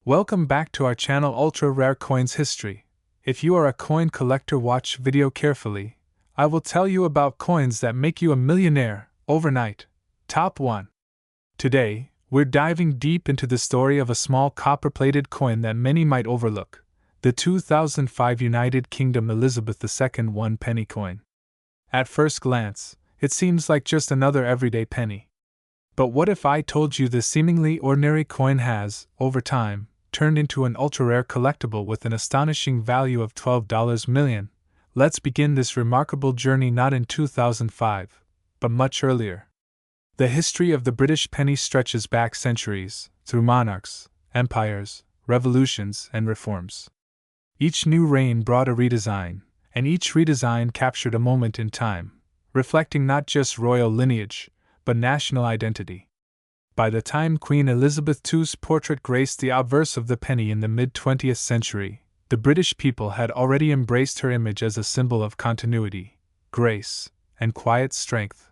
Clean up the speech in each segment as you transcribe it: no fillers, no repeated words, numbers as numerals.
Welcome back to our channel Ultra Rare Coins History. If you are a coin collector, watch video carefully. I will tell you about coins that make you a millionaire overnight. Top 1. Today, we're diving deep into the story of a small copper-plated coin that many might overlook, the 2005 United Kingdom Elizabeth II 1 penny coin. At first glance, it seems like just another everyday penny. But what if I told you this seemingly ordinary coin has, over time, turned into an ultra-rare collectible with an astonishing value of $12 million? Let's begin this remarkable journey not in 2005, but much earlier. The history of the British penny stretches back centuries, through monarchs, empires, revolutions, and reforms. Each new reign brought a redesign, and each redesign captured a moment in time, reflecting not just royal lineage, but national identity. By the time Queen Elizabeth II's portrait graced the obverse of the penny in the mid-20th century, the British people had already embraced her image as a symbol of continuity, grace, and quiet strength.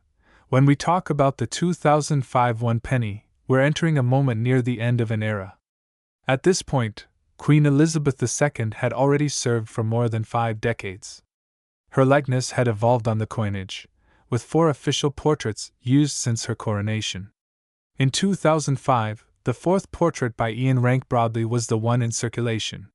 When we talk about the 2005 1 penny, we're entering a moment near the end of an era. At this point, Queen Elizabeth II had already served for more than 5 decades. Her likeness had evolved on the coinage, with 4 official portraits used since her coronation. In 2005, the 4th portrait by Ian Rank Broadley was the one in circulation.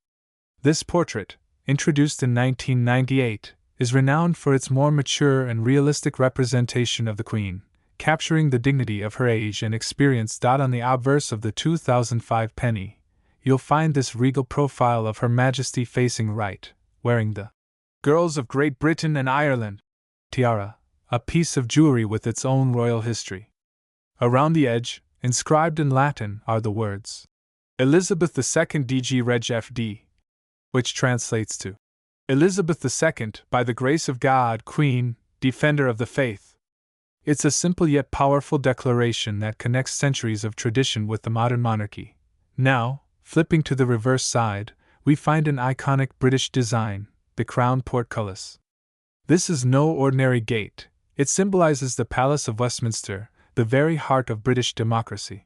This portrait, introduced in 1998, is renowned for its more mature and realistic representation of the Queen, capturing the dignity of her age and experience. On the obverse of the 2005 penny, you'll find this regal profile of Her Majesty facing right, wearing the Girls of Great Britain and Ireland tiara, a piece of jewelry with its own royal history. Around the edge, inscribed in Latin, are the words Elizabeth II DG Reg FD, which translates to Elizabeth II, by the grace of God, Queen, Defender of the Faith. It's a simple yet powerful declaration that connects centuries of tradition with the modern monarchy. Now, flipping to the reverse side, we find an iconic British design, the crown portcullis. This is no ordinary gate. It symbolizes the Palace of Westminster, the very heart of British democracy.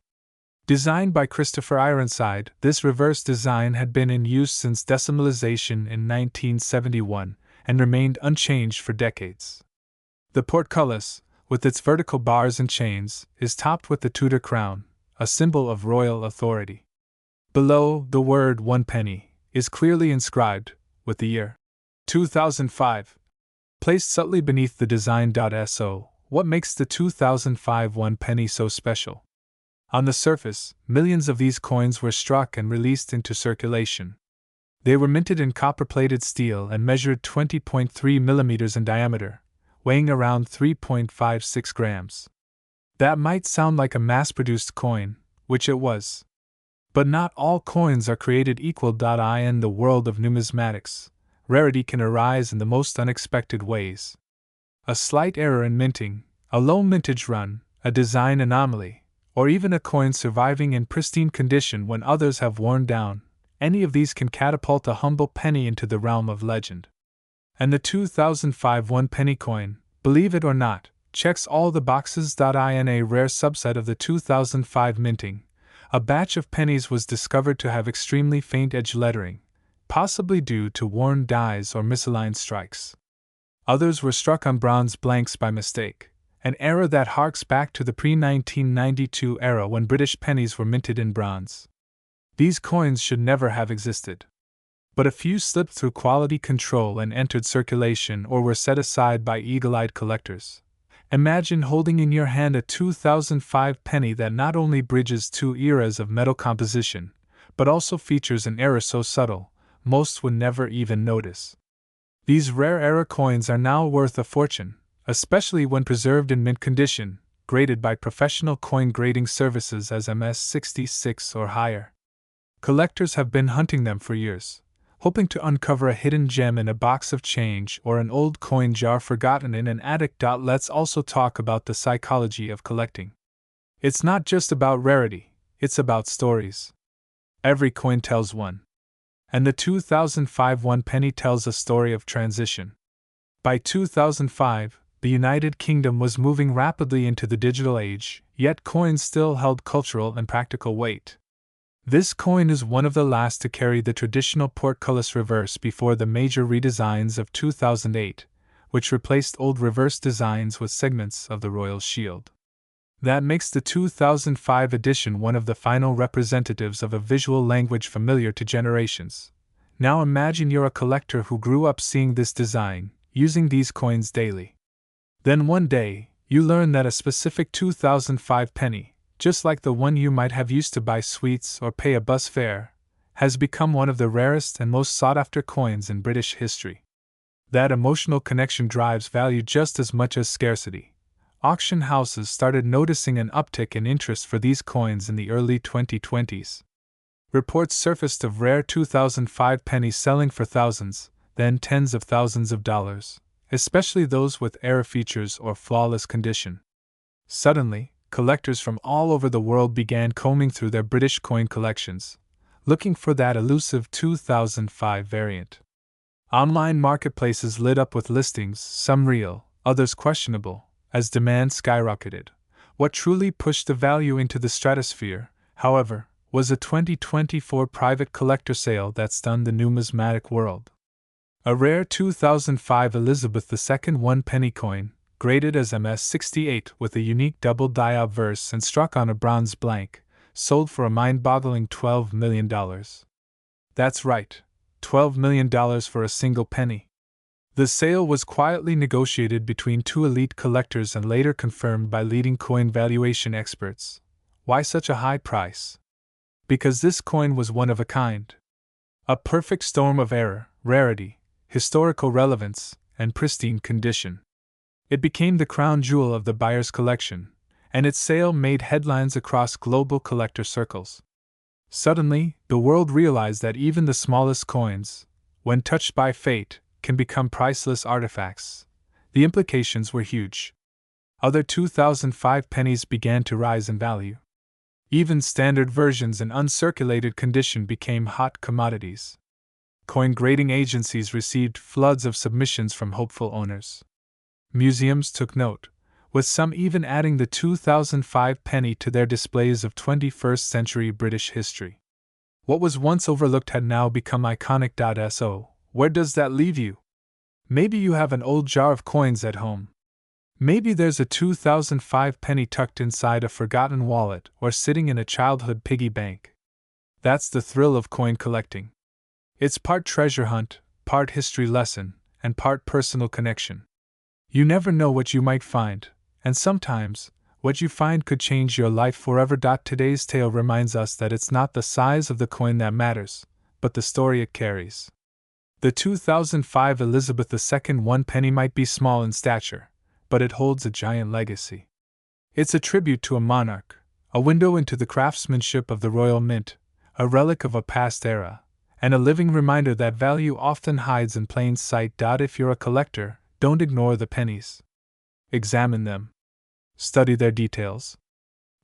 Designed by Christopher Ironside, this reverse design had been in use since decimalization in 1971 and remained unchanged for decades. The portcullis, with its vertical bars and chains, is topped with the Tudor crown, a symbol of royal authority. Below, the word 1 penny is clearly inscribed, with the year 2005 placed subtly beneath the design. So, what makes the 2005 1 penny so special? On the surface, millions of these coins were struck and released into circulation. They were minted in copper-plated steel and measured 20.3 millimeters in diameter, weighing around 3.56 grams. That might sound like a mass-produced coin, which it was. But not all coins are created equal. In the world of numismatics, rarity can arise in the most unexpected ways. A slight error in minting, a low mintage run, a design anomaly, or even a coin surviving in pristine condition when others have worn down, any of these can catapult a humble penny into the realm of legend. And the 2005 1 penny coin, believe it or not, checks all the boxes. In a rare subset of the 2005 minting, a batch of pennies was discovered to have extremely faint edge lettering, possibly due to worn dies or misaligned strikes. Others were struck on bronze blanks by mistake, an error that harks back to the pre-1992 era when British pennies were minted in bronze. These coins should never have existed. But a few slipped through quality control and entered circulation or were set aside by eagle-eyed collectors. Imagine holding in your hand a 2005 penny that not only bridges 2 eras of metal composition, but also features an error so subtle, most would never even notice. These rare error coins are now worth a fortune, especially when preserved in mint condition, graded by professional coin grading services as MS66 or higher. Collectors have been hunting them for years, hoping to uncover a hidden gem in a box of change or an old coin jar forgotten in an attic. Let's also talk about the psychology of collecting. It's not just about rarity, it's about stories. Every coin tells one. And the 2005 1 penny tells a story of transition. By 2005, the United Kingdom was moving rapidly into the digital age, yet coins still held cultural and practical weight. This coin is one of the last to carry the traditional portcullis reverse before the major redesigns of 2008, which replaced old reverse designs with segments of the royal shield. That makes the 2005 edition one of the final representatives of a visual language familiar to generations. Now imagine you're a collector who grew up seeing this design, using these coins daily. Then one day, you learn that a specific 2005 penny, just like the one you might have used to buy sweets or pay a bus fare, has become one of the rarest and most sought-after coins in British history. That emotional connection drives value just as much as scarcity. Auction houses started noticing an uptick in interest for these coins in the early 2020s. Reports surfaced of rare 2005 pennies selling for thousands, then tens of thousands of dollars, especially those with error features or flawless condition. Suddenly, collectors from all over the world began combing through their British coin collections, looking for that elusive 2005 variant. Online marketplaces lit up with listings, some real, others questionable, as demand skyrocketed. What truly pushed the value into the stratosphere, however, was a 2024 private collector sale that stunned the numismatic world. A rare 2005 Elizabeth II 1 penny coin, graded as MS68 with a unique double die obverse and struck on a bronze blank, sold for a mind-boggling $12 million. That's right, $12 million for a single penny. The sale was quietly negotiated between two elite collectors and later confirmed by leading coin valuation experts. Why such a high price? Because this coin was one of a kind. A perfect storm of error, rarity, historical relevance, and pristine condition. It became the crown jewel of the buyer's collection, and its sale made headlines across global collector circles. Suddenly, the world realized that even the smallest coins, when touched by fate, can become priceless artifacts. The implications were huge. Other 2005 pennies began to rise in value. Even standard versions in uncirculated condition became hot commodities. Coin grading agencies received floods of submissions from hopeful owners. Museums took note, with some even adding the 2005 penny to their displays of 21st century British history. What was once overlooked had now become iconic. So, where does that leave you? Maybe you have an old jar of coins at home. Maybe there's a 2005 penny tucked inside a forgotten wallet or sitting in a childhood piggy bank. That's the thrill of coin collecting. It's part treasure hunt, part history lesson, and part personal connection. You never know what you might find, and sometimes, what you find could change your life forever. Today's tale reminds us that it's not the size of the coin that matters, but the story it carries. The 2005 Elizabeth II 1 penny might be small in stature, but it holds a giant legacy. It's a tribute to a monarch, a window into the craftsmanship of the royal mint, a relic of a past era, and a living reminder that value often hides in plain sight. If you're a collector, don't ignore the pennies. Examine them. Study their details.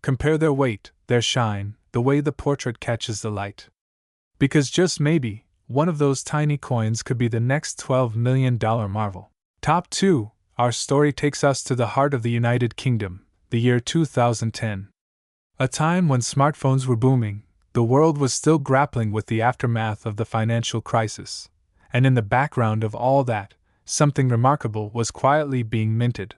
Compare their weight, their shine, the way the portrait catches the light. Because just maybe, one of those tiny coins could be the next $12 million marvel. Top 2. Our story takes us to the heart of the United Kingdom, the year 2010. A time when smartphones were booming, the world was still grappling with the aftermath of the financial crisis, and in the background of all that, something remarkable was quietly being minted.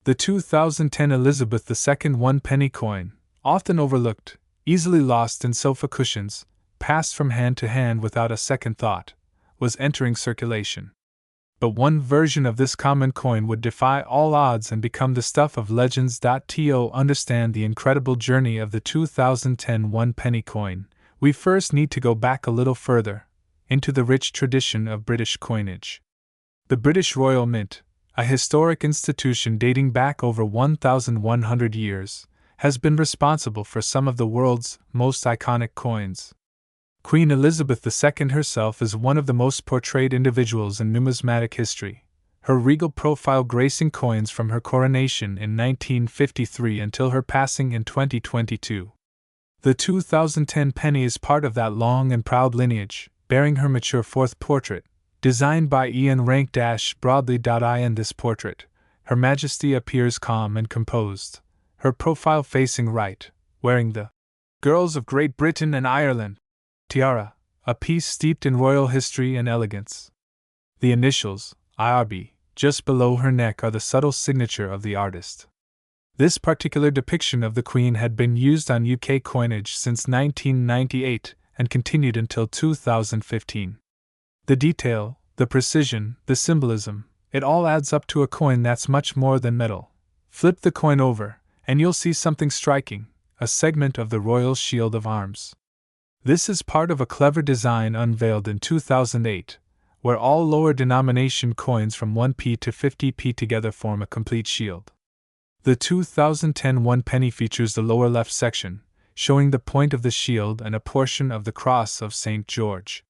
The 2010 Elizabeth II 1 penny coin, often overlooked, easily lost in sofa cushions, passed from hand to hand without a second thought, was entering circulation. But one version of this common coin would defy all odds and become the stuff of legends. To understand the incredible journey of the 2010 1 penny coin, we first need to go back a little further, into the rich tradition of British coinage. The British Royal Mint, a historic institution dating back over 1,100 years, has been responsible for some of the world's most iconic coins. Queen Elizabeth II herself is one of the most portrayed individuals in numismatic history, her regal profile gracing coins from her coronation in 1953 until her passing in 2022. The 2010 penny is part of that long and proud lineage, bearing her mature fourth portrait, designed by Ian Rank-Broadley. In this portrait, Her Majesty appears calm and composed, her profile facing right, wearing the Girls of Great Britain and Ireland. Tiara, a piece steeped in royal history and elegance. The initials, IRB, just below her neck are the subtle signature of the artist. This particular depiction of the Queen had been used on UK coinage since 1998 and continued until 2015. The detail, the precision, the symbolism, it all adds up to a coin that's much more than metal. Flip the coin over, and you'll see something striking, a segment of the royal shield of arms. This is part of a clever design unveiled in 2008, where all lower denomination coins from 1p to 50p together form a complete shield. The 2010 1 penny features the lower left section, showing the point of the shield and a portion of the cross of St. George.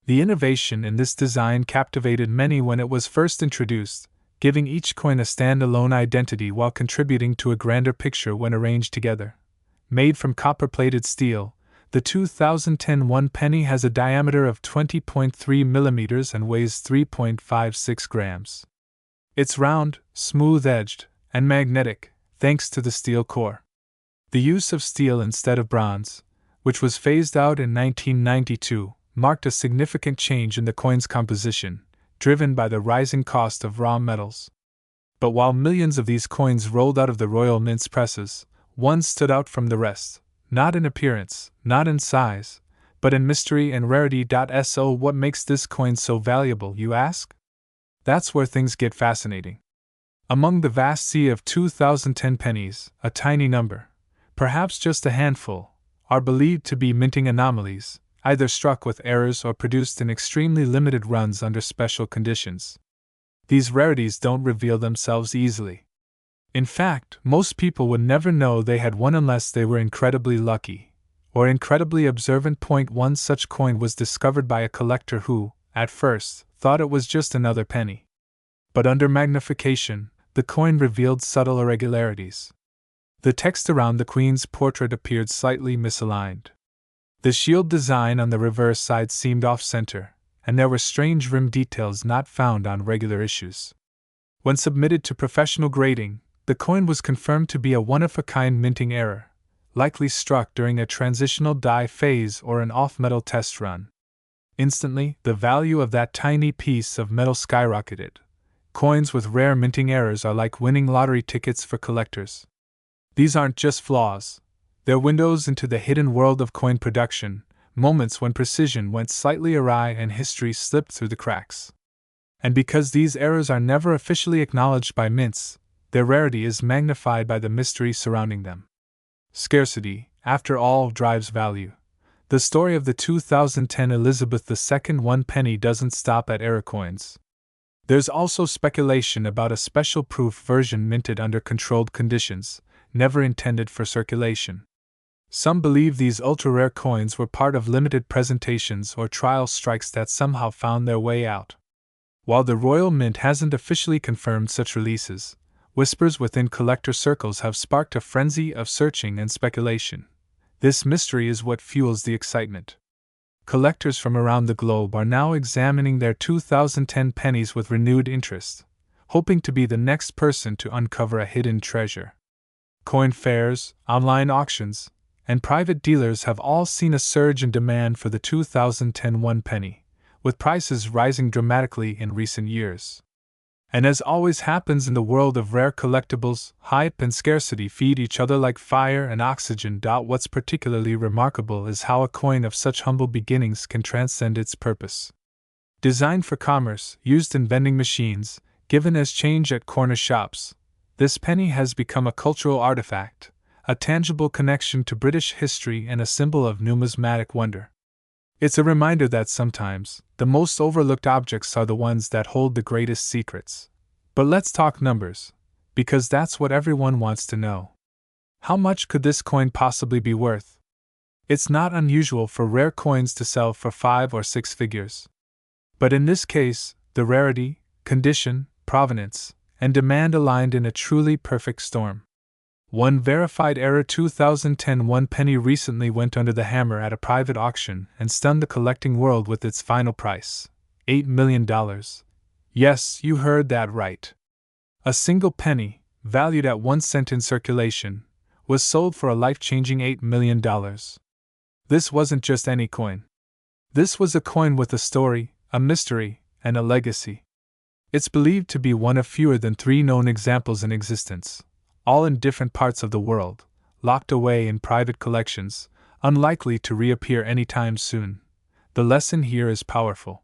The innovation in this design captivated many when it was first introduced, giving each coin a standalone identity while contributing to a grander picture when arranged together. Made from copper-plated steel, the 2010 1 penny has a diameter of 20.3 millimeters and weighs 3.56 grams. It's round, smooth-edged, and magnetic, thanks to the steel core. The use of steel instead of bronze, which was phased out in 1992, marked a significant change in the coin's composition, driven by the rising cost of raw metals. But while millions of these coins rolled out of the Royal Mint's presses, one stood out from the rest, not in appearance, not in size, but in mystery and rarity. So what makes this coin so valuable, you ask? That's where things get fascinating. Among the vast sea of 2010 pennies, a tiny number, perhaps just a handful, are believed to be minting anomalies, either struck with errors or produced in extremely limited runs under special conditions. These rarities don't reveal themselves easily. In fact, most people would never know they had one unless they were incredibly lucky, or incredibly observant. One such coin was discovered by a collector who, at first, thought it was just another penny. But under magnification, the coin revealed subtle irregularities. The text around the Queen's portrait appeared slightly misaligned. The shield design on the reverse side seemed off-center, and there were strange rim details not found on regular issues. When submitted to professional grading, the coin was confirmed to be a one-of-a-kind minting error, likely struck during a transitional die phase or an off-metal test run. Instantly, the value of that tiny piece of metal skyrocketed. Coins with rare minting errors are like winning lottery tickets for collectors. These aren't just flaws. They're windows into the hidden world of coin production, moments when precision went slightly awry and history slipped through the cracks. And because these errors are never officially acknowledged by mints, their rarity is magnified by the mystery surrounding them. Scarcity, after all, drives value. The story of the 2010 Elizabeth II 1 penny doesn't stop at error coins. There's also speculation about a special proof version minted under controlled conditions, never intended for circulation. Some believe these ultra-rare coins were part of limited presentations or trial strikes that somehow found their way out. While the Royal Mint hasn't officially confirmed such releases, whispers within collector circles have sparked a frenzy of searching and speculation. This mystery is what fuels the excitement. Collectors from around the globe are now examining their 2010 pennies with renewed interest, hoping to be the next person to uncover a hidden treasure. Coin fairs, online auctions, and private dealers have all seen a surge in demand for the 2010 1 penny, with prices rising dramatically in recent years. And as always happens in the world of rare collectibles, hype and scarcity feed each other like fire and oxygen. What's particularly remarkable is how a coin of such humble beginnings can transcend its purpose. Designed for commerce, used in vending machines, given as change at corner shops, this penny has become a cultural artifact, a tangible connection to British history and a symbol of numismatic wonder. It's a reminder that sometimes, the most overlooked objects are the ones that hold the greatest secrets. But let's talk numbers, because that's what everyone wants to know. How much could this coin possibly be worth? It's not unusual for rare coins to sell for 5 or 6 figures. But in this case, the rarity, condition, provenance, and demand aligned in a truly perfect storm. One verified error 2010 1 penny recently went under the hammer at a private auction and stunned the collecting world with its final price, $8 million. Yes, you heard that right. A single penny, valued at 1 cent in circulation, was sold for a life-changing $8 million. This wasn't just any coin. This was a coin with a story, a mystery, and a legacy. It's believed to be one of fewer than 3 known examples in existence, all in different parts of the world, locked away in private collections, unlikely to reappear anytime soon. The lesson here is powerful.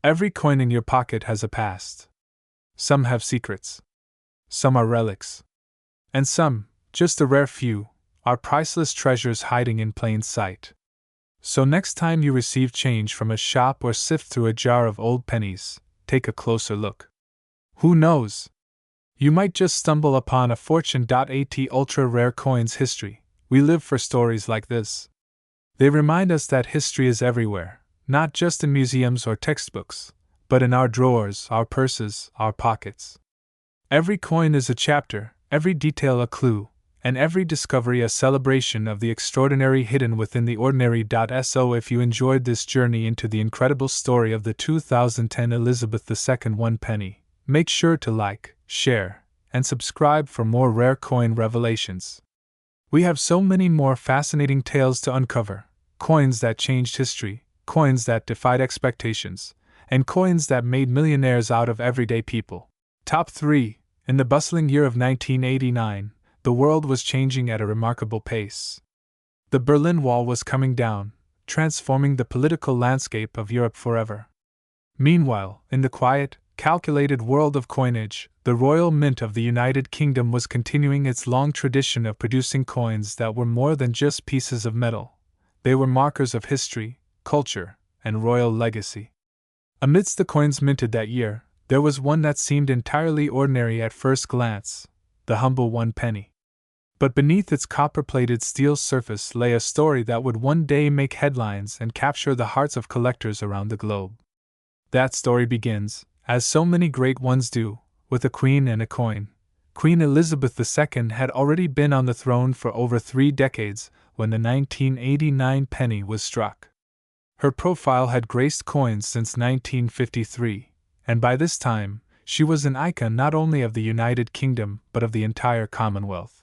Every coin in your pocket has a past. Some have secrets. Some are relics. And some, just a rare few, are priceless treasures hiding in plain sight. So next time you receive change from a shop or sift through a jar of old pennies, take a closer look. Who knows? You might just stumble upon a fortune. At ultra rare coins history. We live for stories like this. They remind us that history is everywhere, not just in museums or textbooks, but in our drawers, our purses, our pockets. Every coin is a chapter, every detail a clue, and every discovery a celebration of the extraordinary hidden within the ordinary. So if you enjoyed this journey into the incredible story of the 2010 Elizabeth II 1 penny, make sure to like, share, and subscribe for more rare coin revelations. We have so many more fascinating tales to uncover, coins that changed history, coins that defied expectations, and coins that made millionaires out of everyday people. Top 3. In the bustling year of 1989, the world was changing at a remarkable pace. The Berlin Wall was coming down, transforming the political landscape of Europe forever. Meanwhile, in the quiet, calculated world of coinage, the Royal Mint of the United Kingdom was continuing its long tradition of producing coins that were more than just pieces of metal. They were markers of history, culture, and royal legacy. Amidst the coins minted that year, there was one that seemed entirely ordinary at first glance, the humble 1 penny. But beneath its copper-plated steel surface lay a story that would one day make headlines and capture the hearts of collectors around the globe. That story begins, as so many great ones do, with a queen and a coin. Queen Elizabeth II had already been on the throne for over 3 decades when the 1989 penny was struck. Her profile had graced coins since 1953, and by this time, she was an icon not only of the United Kingdom but of the entire Commonwealth.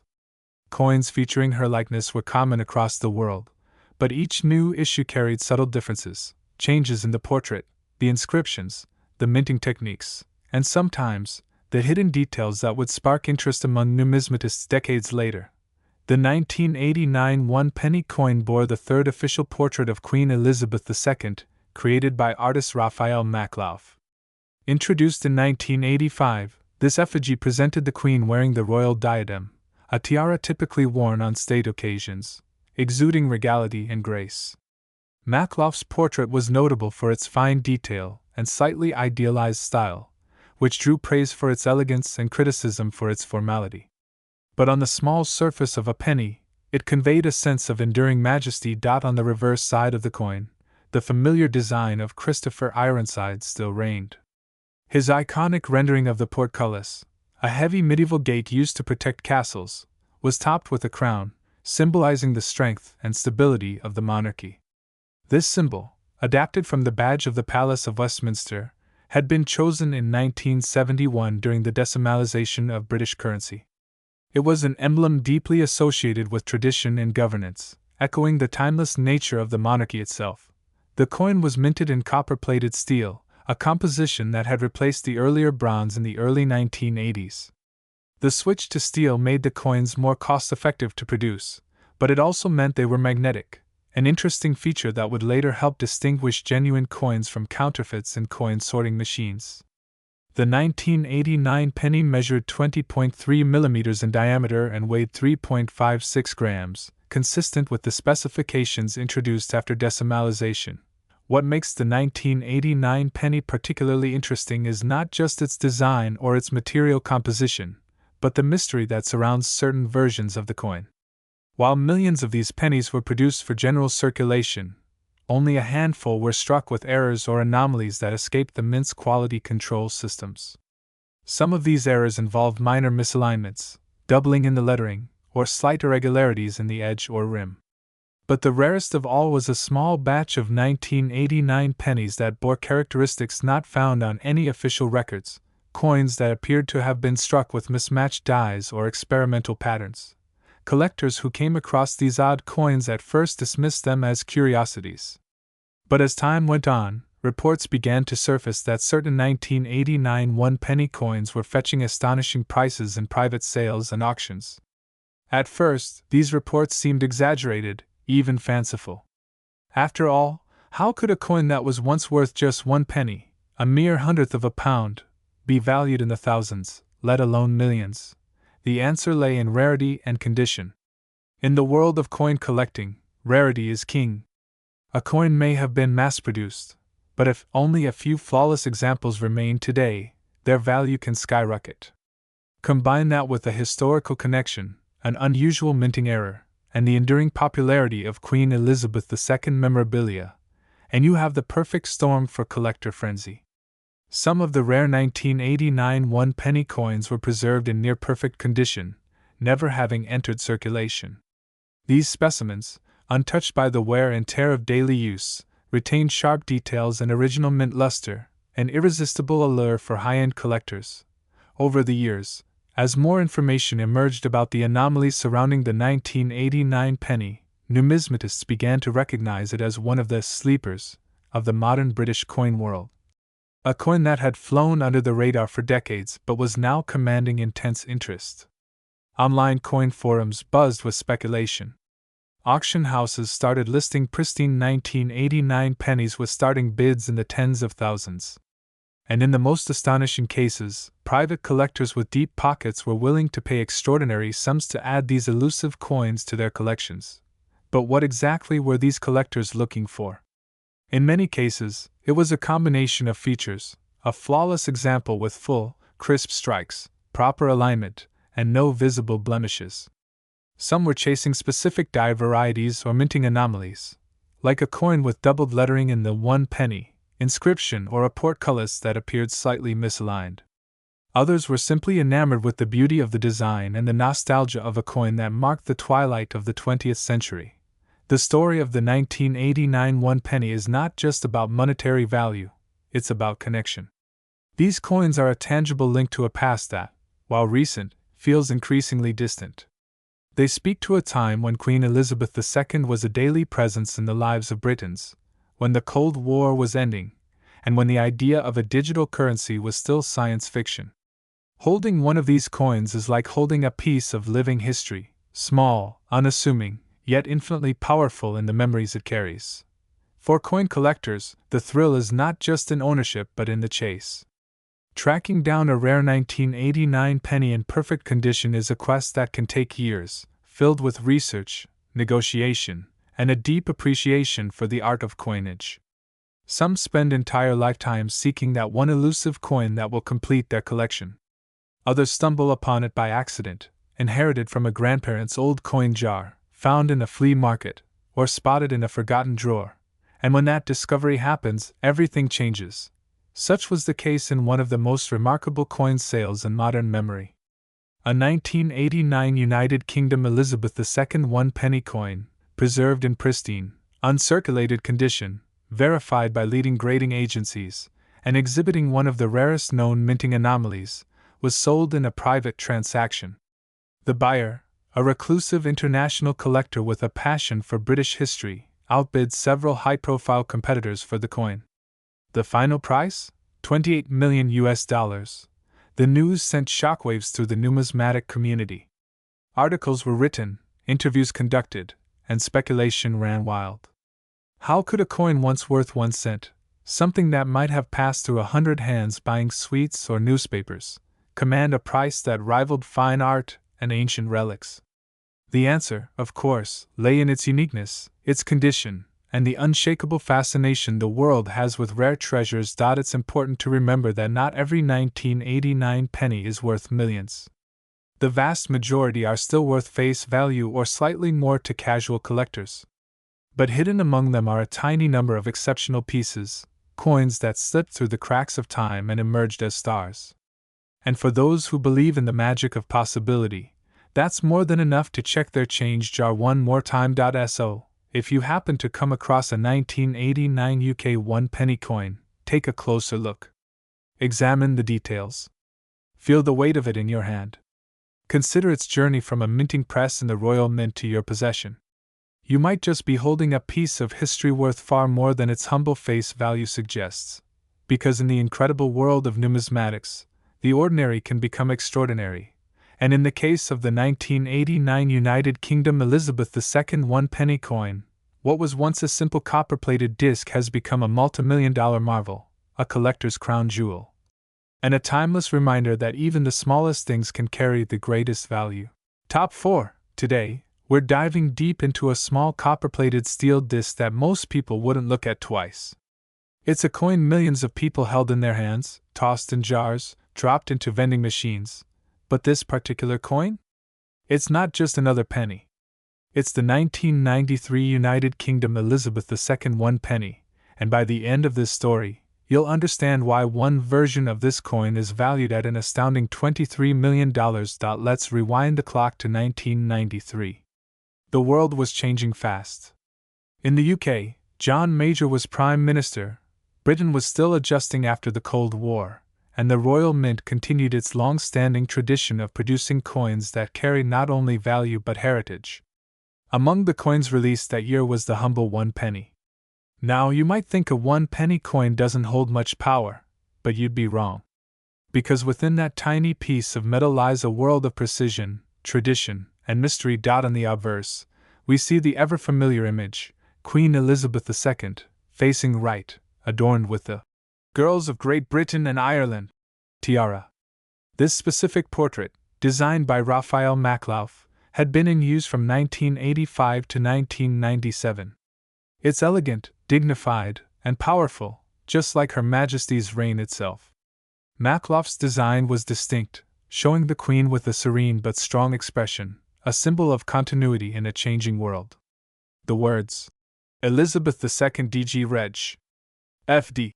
Coins featuring her likeness were common across the world, but each new issue carried subtle differences, changes in the portrait, the inscriptions, the minting techniques, and sometimes, the hidden details that would spark interest among numismatists decades later. The 1989 1 penny coin bore the 3rd official portrait of Queen Elizabeth II, created by artist Raphael Maklauf. Introduced in 1985, this effigy presented the Queen wearing the royal diadem, a tiara typically worn on state occasions, exuding regality and grace. Maklauf's portrait was notable for its fine detail and slightly idealized style, which drew praise for its elegance and criticism for its formality. But on the small surface of a penny, it conveyed a sense of enduring majesty. On the reverse side of the coin, the familiar design of Christopher Ironside still reigned. His iconic rendering of the portcullis, a heavy medieval gate used to protect castles, was topped with a crown, symbolizing the strength and stability of the monarchy. This symbol, adapted from the badge of the Palace of Westminster, had been chosen in 1971 during the decimalization of British currency. It was an emblem deeply associated with tradition and governance, echoing the timeless nature of the monarchy itself. The coin was minted in copper-plated steel, a composition that had replaced the earlier bronze in the early 1980s. The switch to steel made the coins more cost-effective to produce, but it also meant they were magnetic, an interesting feature that would later help distinguish genuine coins from counterfeits in coin sorting machines. The 1989 penny measured 20.3 millimeters in diameter and weighed 3.56 grams, consistent with the specifications introduced after decimalization. What makes the 1989 penny particularly interesting is not just its design or its material composition, but the mystery that surrounds certain versions of the coin. While millions of these pennies were produced for general circulation, only a handful were struck with errors or anomalies that escaped the mint's quality control systems. Some of these errors involved minor misalignments, doubling in the lettering, or slight irregularities in the edge or rim. But the rarest of all was a small batch of 1989 pennies that bore characteristics not found on any official records, coins that appeared to have been struck with mismatched dies or experimental patterns. Collectors who came across these odd coins at first dismissed them as curiosities. But as time went on, reports began to surface that certain 1989 one-penny coins were fetching astonishing prices in private sales and auctions. At first, these reports seemed exaggerated, even fanciful. After all, how could a coin that was once worth just 1 penny, a mere hundredth of a pound, be valued in the thousands, let alone millions? The answer lay in rarity and condition. In the world of coin collecting, rarity is king. A coin may have been mass-produced, but if only a few flawless examples remain today, their value can skyrocket. Combine that with a historical connection, an unusual minting error, and the enduring popularity of Queen Elizabeth II memorabilia, and you have the perfect storm for collector frenzy. Some of the rare 1989 one-penny coins were preserved in near-perfect condition, never having entered circulation. These specimens, untouched by the wear and tear of daily use, retained sharp details and original mint luster, an irresistible allure for high-end collectors. Over the years, as more information emerged about the anomalies surrounding the 1989 penny, numismatists began to recognize it as one of the sleepers of the modern British coin world. A coin that had flown under the radar for decades but was now commanding intense interest. Online coin forums buzzed with speculation. Auction houses started listing pristine 1989 pennies with starting bids in the tens of thousands. And in the most astonishing cases, private collectors with deep pockets were willing to pay extraordinary sums to add these elusive coins to their collections. But what exactly were these collectors looking for? In many cases, it was a combination of features: a flawless example with full, crisp strikes, proper alignment, and no visible blemishes. Some were chasing specific die varieties or minting anomalies, like a coin with doubled lettering in the 1 penny inscription or a portcullis that appeared slightly misaligned. Others were simply enamored with the beauty of the design and the nostalgia of a coin that marked the twilight of the 20th century. The story of the 1989 one penny is not just about monetary value, it's about connection. These coins are a tangible link to a past that, while recent, feels increasingly distant. They speak to a time when Queen Elizabeth II was a daily presence in the lives of Britons, when the Cold War was ending, and when the idea of a digital currency was still science fiction. Holding one of these coins is like holding a piece of living history, small, unassuming, yet infinitely powerful in the memories it carries. For coin collectors, the thrill is not just in ownership but in the chase. Tracking down a rare 1989 penny in perfect condition is a quest that can take years, filled with research, negotiation, and a deep appreciation for the art of coinage. Some spend entire lifetimes seeking that one elusive coin that will complete their collection. Others stumble upon it by accident, inherited from a grandparent's old coin jar, found in a flea market, or spotted in a forgotten drawer. And when that discovery happens, everything changes. Such was the case in one of the most remarkable coin sales in modern memory. A 1989 United Kingdom Elizabeth II one-penny coin, preserved in pristine, uncirculated condition, verified by leading grading agencies, and exhibiting one of the rarest known minting anomalies, was sold in a private transaction. The buyer, a reclusive international collector with a passion for British history, outbid several high-profile competitors for the coin. The final price? $28 million. The news sent shockwaves through the numismatic community. Articles were written, interviews conducted, and speculation ran wild. How could a coin once worth 1 cent, something that might have passed through 100 hands buying sweets or newspapers, command a price that rivaled fine art and ancient relics? The answer, of course, lay in its uniqueness, its condition, and the unshakable fascination the world has with rare treasures. It's important to remember that not every 1989 penny is worth millions. The vast majority are still worth face value or slightly more to casual collectors. But hidden among them are a tiny number of exceptional pieces, coins that slipped through the cracks of time and emerged as stars. And for those who believe in the magic of possibility, that's more than enough to check their change jar one more time. So, if you happen to come across a 1989 UK one-penny coin, take a closer look. Examine the details. Feel the weight of it in your hand. Consider its journey from a minting press in the royal mint to your possession. You might just be holding a piece of history worth far more than its humble face value suggests. Because in the incredible world of numismatics, the ordinary can become extraordinary, and in the case of the 1989 United Kingdom Elizabeth II 1-penny coin, what was once a simple copper-plated disc has become a multi-million-dollar marvel, a collector's crown jewel, and a timeless reminder that even the smallest things can carry the greatest value. Top 4. Today, we're diving deep into a small copper-plated steel disc that most people wouldn't look at twice. It's a coin millions of people held in their hands, tossed in jars, dropped into vending machines. But this particular coin? It's not just another penny. It's the 1993 United Kingdom Elizabeth II 1-penny, and by the end of this story, you'll understand why one version of this coin is valued at an astounding $23 million. Let's rewind the clock to 1993. The world was changing fast. In the UK, John Major was Prime Minister. Britain was still adjusting after the Cold War, and the Royal Mint continued its long-standing tradition of producing coins that carry not only value but heritage. Among the coins released that year was the humble 1-penny. Now, you might think a 1-penny coin doesn't hold much power, but you'd be wrong. Because within that tiny piece of metal lies a world of precision, tradition, and mystery. On the obverse, we see the ever-familiar image, Queen Elizabeth II, facing right, adorned with the Girls of Great Britain and Ireland tiara. This specific portrait, designed by Raphael Maklauf, had been in use from 1985 to 1997. It's elegant, dignified, and powerful, just like Her Majesty's reign itself. Maklauf's design was distinct, showing the Queen with a serene but strong expression, a symbol of continuity in a changing world. The words, Elizabeth II DG Reg. FD.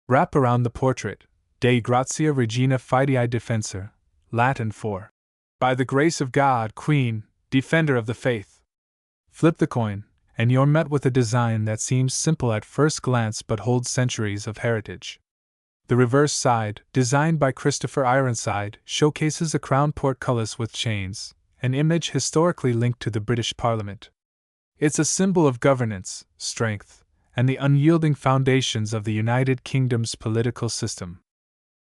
Wrap around the portrait, Dei Gratia Regina Fidei Defensor, Latin for, By the grace of God, Queen, Defender of the Faith. Flip the coin, and you're met with a design that seems simple at first glance but holds centuries of heritage. The reverse side, designed by Christopher Ironside, showcases a crown portcullis with chains, an image historically linked to the British Parliament. It's a symbol of governance, strength, and the unyielding foundations of the United Kingdom's political system.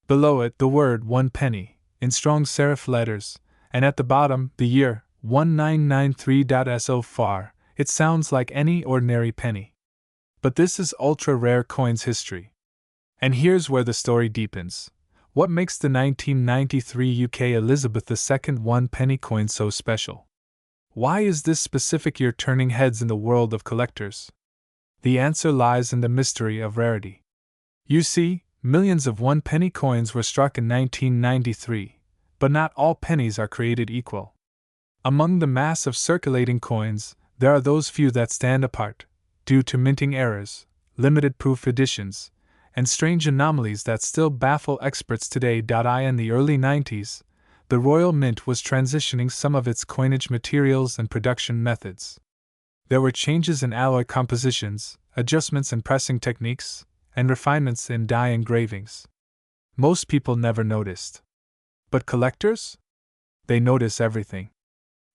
Below it, the word 1-penny, in strong serif letters, and at the bottom, the year, 1993. So far, it sounds like any ordinary penny. But this is ultra-rare coins history. And here's where the story deepens. What makes the 1993 UK Elizabeth II 1-penny coin so special? Why is this specific year turning heads in the world of collectors? The answer lies in the mystery of rarity. You see, millions of 1-penny coins were struck in 1993, but not all pennies are created equal. Among the mass of circulating coins, there are those few that stand apart, due to minting errors, limited proof editions, and strange anomalies that still baffle experts today. In the early 90s, the Royal Mint was transitioning some of its coinage materials and production methods. There were changes in alloy compositions, adjustments in pressing techniques, and refinements in die engravings. Most people never noticed. But collectors? They notice everything.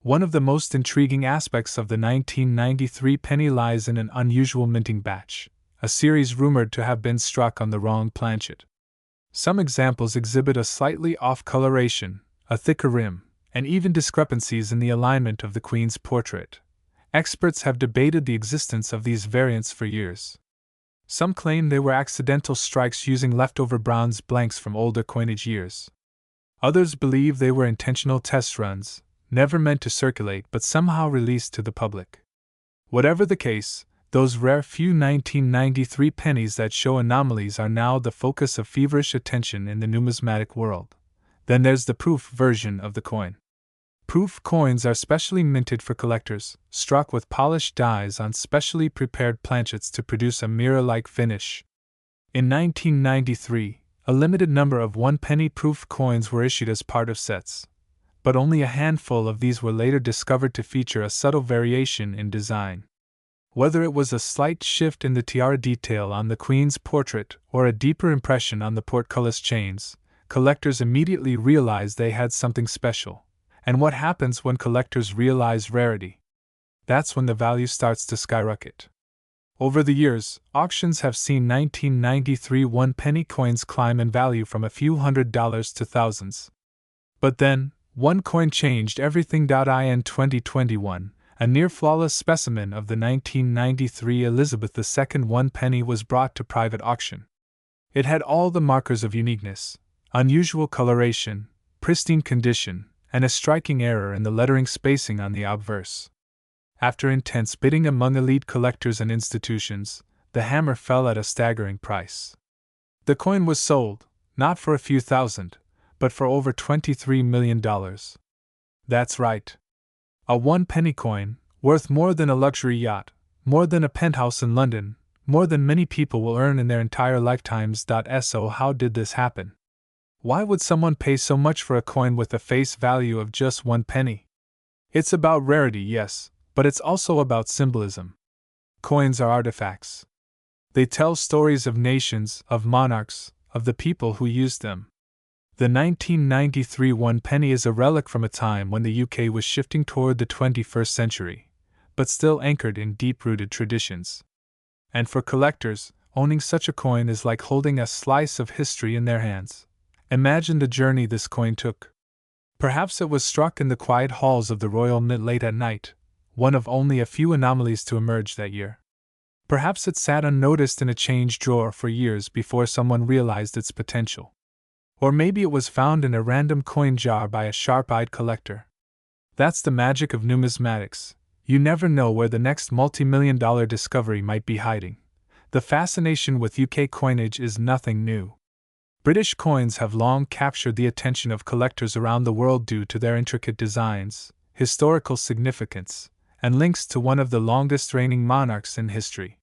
One of the most intriguing aspects of the 1993 penny lies in an unusual minting batch, a series rumored to have been struck on the wrong planchet. Some examples exhibit a slightly off coloration, a thicker rim, and even discrepancies in the alignment of the Queen's portrait. Experts have debated the existence of these variants for years. Some claim they were accidental strikes using leftover bronze blanks from older coinage years. Others believe they were intentional test runs, never meant to circulate but somehow released to the public. Whatever the case, those rare few 1993 pennies that show anomalies are now the focus of feverish attention in the numismatic world. Then there's the proof version of the coin. Proof coins are specially minted for collectors, struck with polished dies on specially prepared planchets to produce a mirror-like finish. In 1993, a limited number of 1-penny proof coins were issued as part of sets, but only a handful of these were later discovered to feature a subtle variation in design. Whether it was a slight shift in the tiara detail on the Queen's portrait or a deeper impression on the portcullis chains, collectors immediately realized they had something special, And what happens when collectors realize rarity? That's when the value starts to skyrocket. Over the years, auctions have seen 1993 one-penny coins climb in value from a few $100s to thousands. But then, one coin changed everything. In 2021, a near-flawless specimen of the 1993 Elizabeth II one-penny was brought to private auction. It had all the markers of uniqueness: unusual coloration, pristine condition, and a striking error in the lettering spacing on the obverse. After intense bidding among elite collectors and institutions, the hammer fell at a staggering price. The coin was sold, not for a few thousand, but for over $23 million. That's right. A one-penny coin, worth more than a luxury yacht, more than a penthouse in London, more than many people will earn in their entire lifetimes. So how did this happen? Why would someone pay so much for a coin with a face value of just 1 penny? It's about rarity, yes, but it's also about symbolism. Coins are artifacts. They tell stories of nations, of monarchs, of the people who used them. The 1993 one penny is a relic from a time when the UK was shifting toward the 21st century, but still anchored in deep-rooted traditions. And for collectors, owning such a coin is like holding a slice of history in their hands. Imagine the journey this coin took. Perhaps it was struck in the quiet halls of the Royal Mint late at night, one of only a few anomalies to emerge that year. Perhaps it sat unnoticed in a change drawer for years before someone realized its potential. Or maybe it was found in a random coin jar by a sharp-eyed collector. That's the magic of numismatics. You never know where the next multi-million-dollar discovery might be hiding. The fascination with UK coinage is nothing new. British coins have long captured the attention of collectors around the world due to their intricate designs, historical significance, and links to one of the longest-reigning monarchs in history.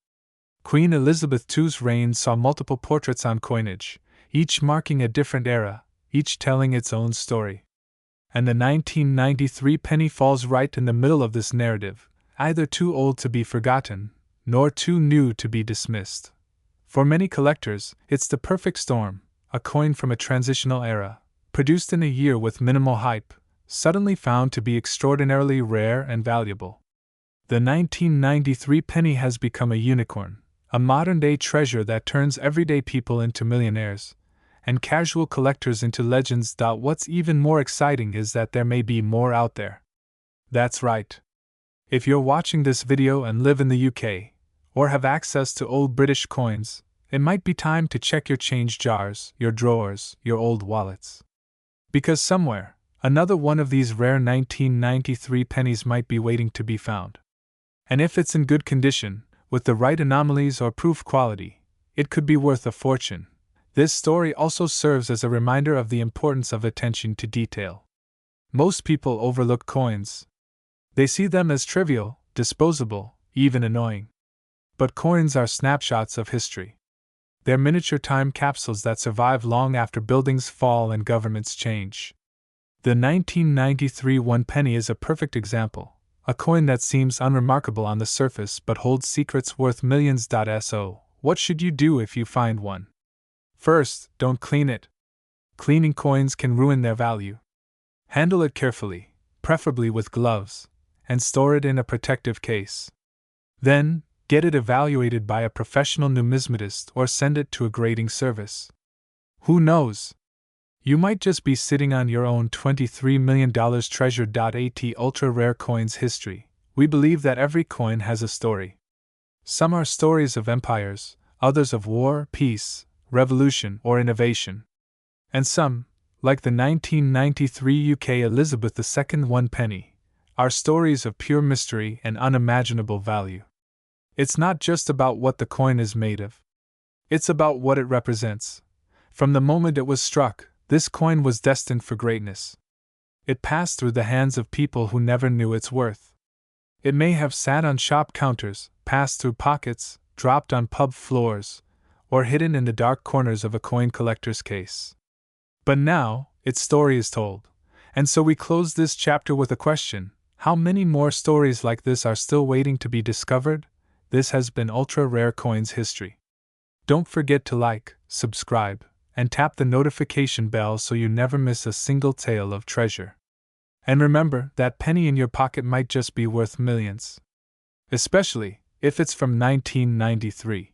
Queen Elizabeth II's reign saw multiple portraits on coinage, each marking a different era, each telling its own story. And the 1993 penny falls right in the middle of this narrative, either too old to be forgotten, nor too new to be dismissed. For many collectors, it's the perfect storm, a coin from a transitional era, produced in a year with minimal hype, suddenly found to be extraordinarily rare and valuable. The 1993 penny has become a unicorn, a modern-day treasure that turns everyday people into millionaires, and casual collectors into legends. What's even more exciting is that there may be more out there. That's right. If you're watching this video and live in the UK, or have access to old British coins, it might be time to check your change jars, your drawers, your old wallets. Because somewhere, another one of these rare 1993 pennies might be waiting to be found. And if it's in good condition, with the right anomalies or proof quality, it could be worth a fortune. This story also serves as a reminder of the importance of attention to detail. Most people overlook coins. They see them as trivial, disposable, even annoying. But coins are snapshots of history. They're miniature time capsules that survive long after buildings fall and governments change. The 1993 one penny is a perfect example, a coin that seems unremarkable on the surface but holds secrets worth millions. So, what should you do if you find one? First, don't clean it. Cleaning coins can ruin their value. Handle it carefully, preferably with gloves, and store it in a protective case. Then, get it evaluated by a professional numismatist or send it to a grading service. Who knows? You might just be sitting on your own $23 million treasure. At Ultra Rare Coins History, we believe that every coin has a story. Some are stories of empires, others of war, peace, revolution, or innovation. And some, like the 1993 UK Elizabeth II one penny, are stories of pure mystery and unimaginable value. It's not just about what the coin is made of. It's about what it represents. From the moment it was struck, this coin was destined for greatness. It passed through the hands of people who never knew its worth. It may have sat on shop counters, passed through pockets, dropped on pub floors, or hidden in the dark corners of a coin collector's case. But now, its story is told. And so we close this chapter with a question: how many more stories like this are still waiting to be discovered? This has been Ultra Rare Coins History. Don't forget to like, subscribe, and tap the notification bell so you never miss a single tale of treasure. And remember, that penny in your pocket might just be worth millions. Especially if it's from 1993.